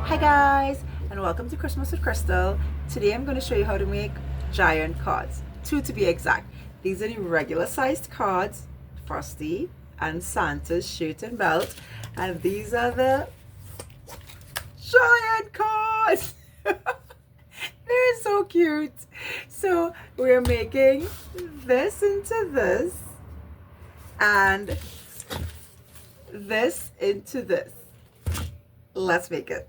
Hi guys, and welcome to Christmas with Crystal. Today I'm going to show you how to make giant cards, two to be exact. These are the regular sized cards, Frosty and Santa's shirt and belt, and these are the giant cards. They're so cute. So we're making this into this and this into this. Let's make it.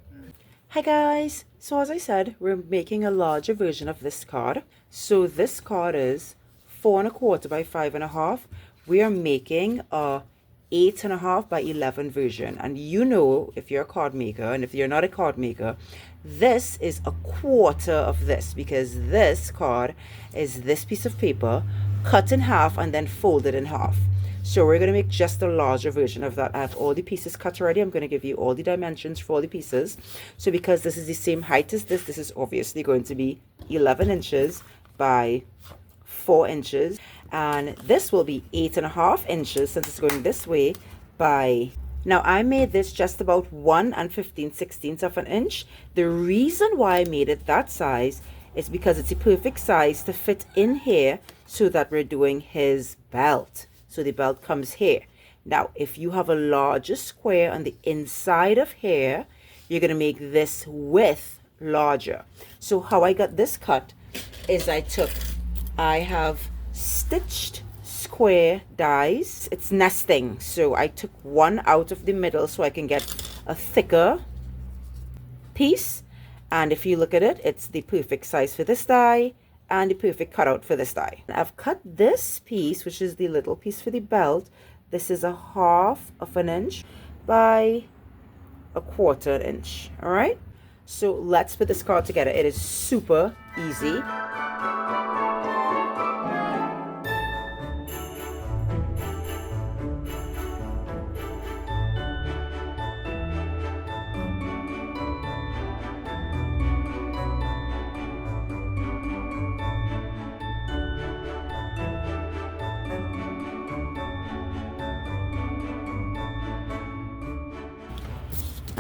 Hi guys, so as I said, we're making a larger version of this card. So this card is 4¼ by 5½. We are making a 8½ by 11 version, and you know, if you're a card maker, and if you're not a card maker, this is a quarter of this, because this card is this piece of paper cut in half and then folded in half. So we're going to make just a larger version of that. I have all the pieces cut already. I'm going to give you all the dimensions for all the pieces. So because this is the same height as this is obviously going to be 11 inches by 4 inches. And this will be 8½ inches, since it's going this way, by... Now I made this just about 1 15/16 of an inch. The reason why I made it that size is because it's the perfect size to fit in here, so that we're doing his belt. So the belt comes here. Now, if you have a larger square on the inside of here, you're going to make this width larger. So how I got this cut is I have stitched square dies. It's nesting. So I took one out of the middle so I can get a thicker piece. And if you look at it, it's the perfect size for this die and the perfect cutout for this die. I've cut this piece, which is the little piece for the belt. This is 1/2 inch by 1/4 inch. All right, so let's put this card together. It is super easy.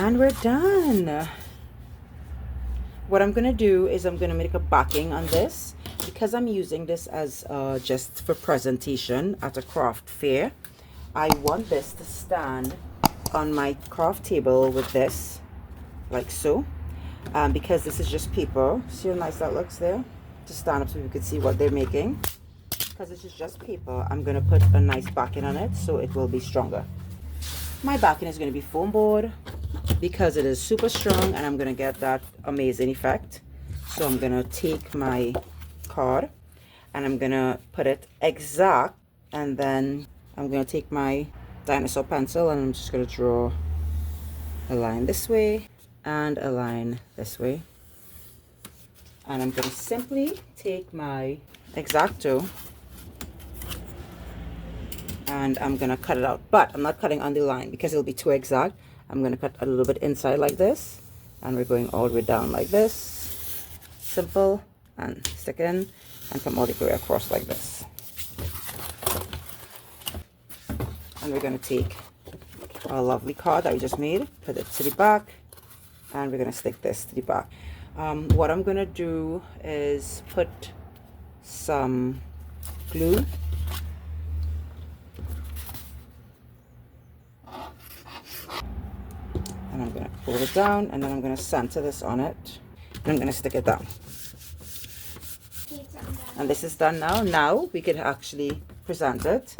And we're done. What I'm gonna do is I'm gonna make a backing on this, because I'm using this as just for presentation at a craft fair. I want this to stand on my craft table with this, like so, because this is just paper. See how nice that looks there? To stand up so you can see what they're making. Because this is just paper, I'm gonna put a nice backing on it so it will be stronger. My backing is gonna be foam board, because it is super strong, and I'm gonna get that amazing effect. So I'm gonna take my card and I'm gonna put it exact, and then I'm gonna take my dinosaur pencil and I'm just gonna draw a line this way and a line this way, and I'm gonna simply take my X-Acto and I'm gonna cut it out, but I'm not cutting on the line because it'll be too exact. I'm going to cut a little bit inside like this, and we're going all the way down like this, simple, and stick in and come all the way across like this. And we're going to take our lovely card that we just made, put it to the back, and we're going to stick this to the back. What I'm going to do is put some glue . And I'm going to pull it down, and then I'm going to center this on it, and I'm going to stick it down. And this is done now. Now we can actually present it.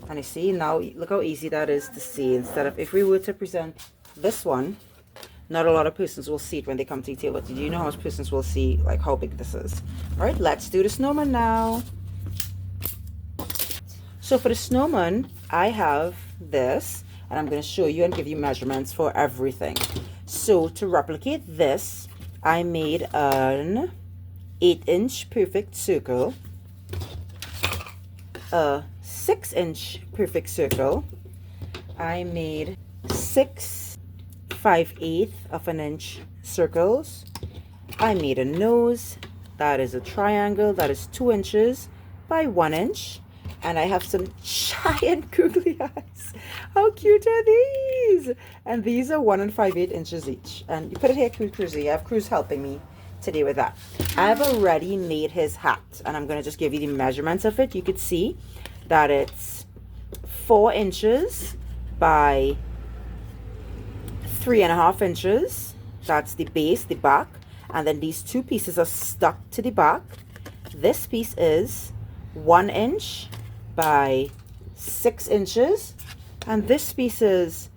And you see, now look how easy that is to see. Instead of, if we were to present this one, not a lot of persons will see it when they come to the table. Do you know how much persons will see like how big this is? All right, let's do the snowman now. So for the snowman, I have this. And I'm going to show you and give you measurements for everything. So to replicate this, I made an 8-inch perfect circle, a 6-inch perfect circle. I made 6 5/8 inch circles. I made a nose. That is a triangle. That is 2 inches by 1 inch. And I have some giant googly eyes. How cute are these? And these are 1 and 5/8 inches each. And you put it here, Cruzy. I have Cruz helping me today with that. I've already made his hat, and I'm going to just give you the measurements of it. You could see that it's 4 inches by 3.5 inches. That's the base, the back. And then these 2 pieces are stuck to the back. This piece is 1 inch by 6 inches, and this piece is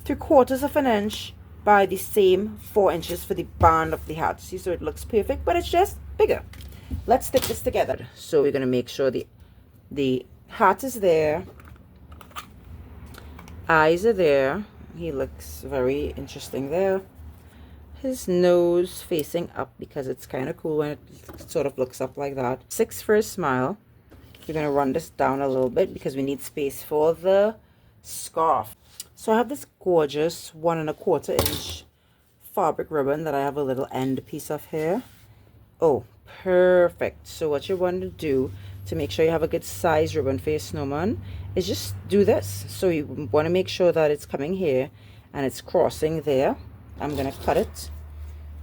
3/4 of an inch by the same 4 inches for the band of the hat. See, so it looks perfect, but it's just bigger. Let's stick this together. So we're going to make sure the hat is there, eyes are there. He looks very interesting there. His nose facing up because it's kind of cool when it sort of looks up like that. 6 for a smile. We're going to run this down a little bit because we need space for the scarf. So I have this gorgeous 1 1/4 inch fabric ribbon that I have a little end piece of here. Oh, perfect. So what you want to do to make sure you have a good size ribbon for your snowman is just do this. So you want to make sure that it's coming here and it's crossing there. I'm going to cut it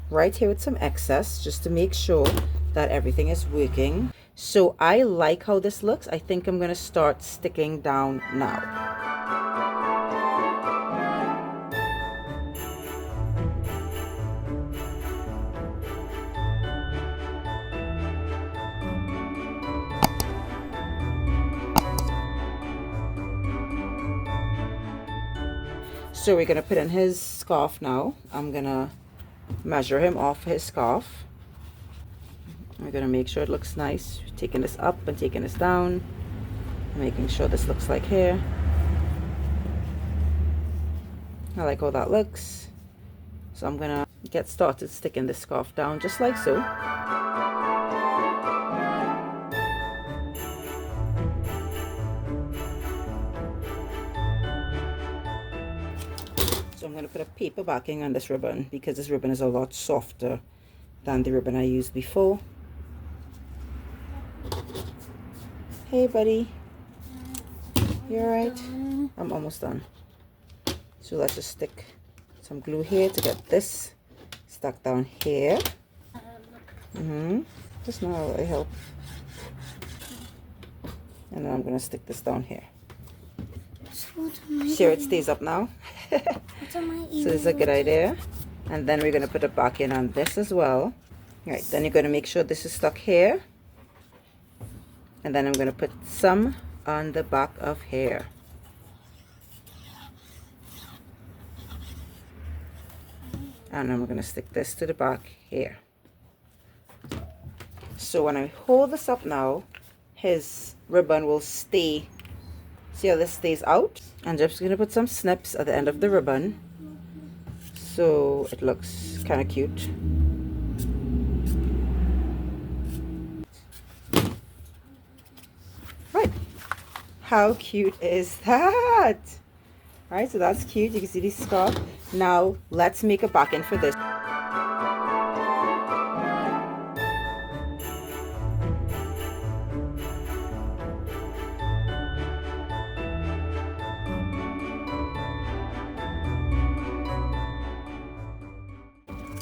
right here with some excess just to make sure that everything is working. So I like how this looks. I think I'm going to start sticking down now. So we're going to put in his scarf now. I'm going to measure him off his scarf. We're going to make sure it looks nice. Taking this up and taking this down. Making sure this looks like hair. I like how that looks. So I'm going to get started sticking this scarf down just like so. So I'm going to put a paper backing on this ribbon because this ribbon is a lot softer than the ribbon I used before. Hey buddy, you alright? I'm almost done. So let's just stick some glue here to get this stuck down here. Just now I help. And then I'm going to stick this down here. Sure it stays up now. So this is a good idea. And then we're going to put a back in on this as well. Right, then you're going to make sure this is stuck here. And then I'm going to put some on the back of here. And I'm going to stick this to the back here. So when I hold this up now, his ribbon will stay. See how this stays out? I'm just going to put some snips at the end of the ribbon so it looks kind of cute. Right. How cute is that? Right, so that's cute. You can see the scarf. Now let's make a backing for this.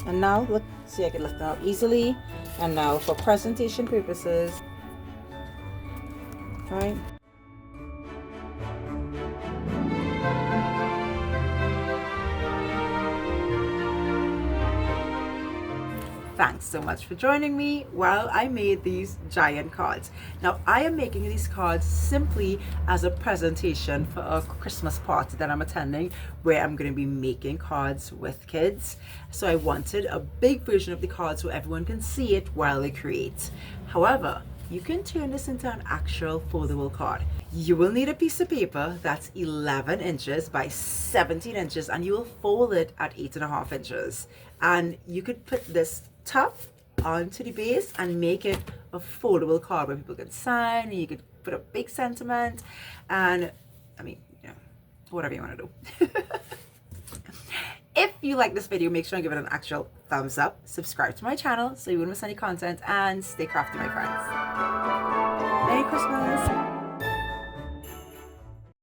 And now look, see I can lift them out easily. And now for presentation purposes, right? Thanks so much for joining me while I made these giant cards. Now I am making these cards simply as a presentation for a Christmas party that I'm attending where I'm going to be making cards with kids. So I wanted a big version of the card so everyone can see it while they create. However, you can turn this into an actual foldable card. You will need a piece of paper that's 11 inches by 17 inches and you will fold it at 8.5 inches. And you could put this top onto the base and make it a foldable card where people can sign and you could put a big sentiment and I mean, you know, whatever you want to do. If you like this video, make sure and give it an actual thumbs up, subscribe to my channel so you won't miss any content, and stay crafty, my friends. Merry Christmas!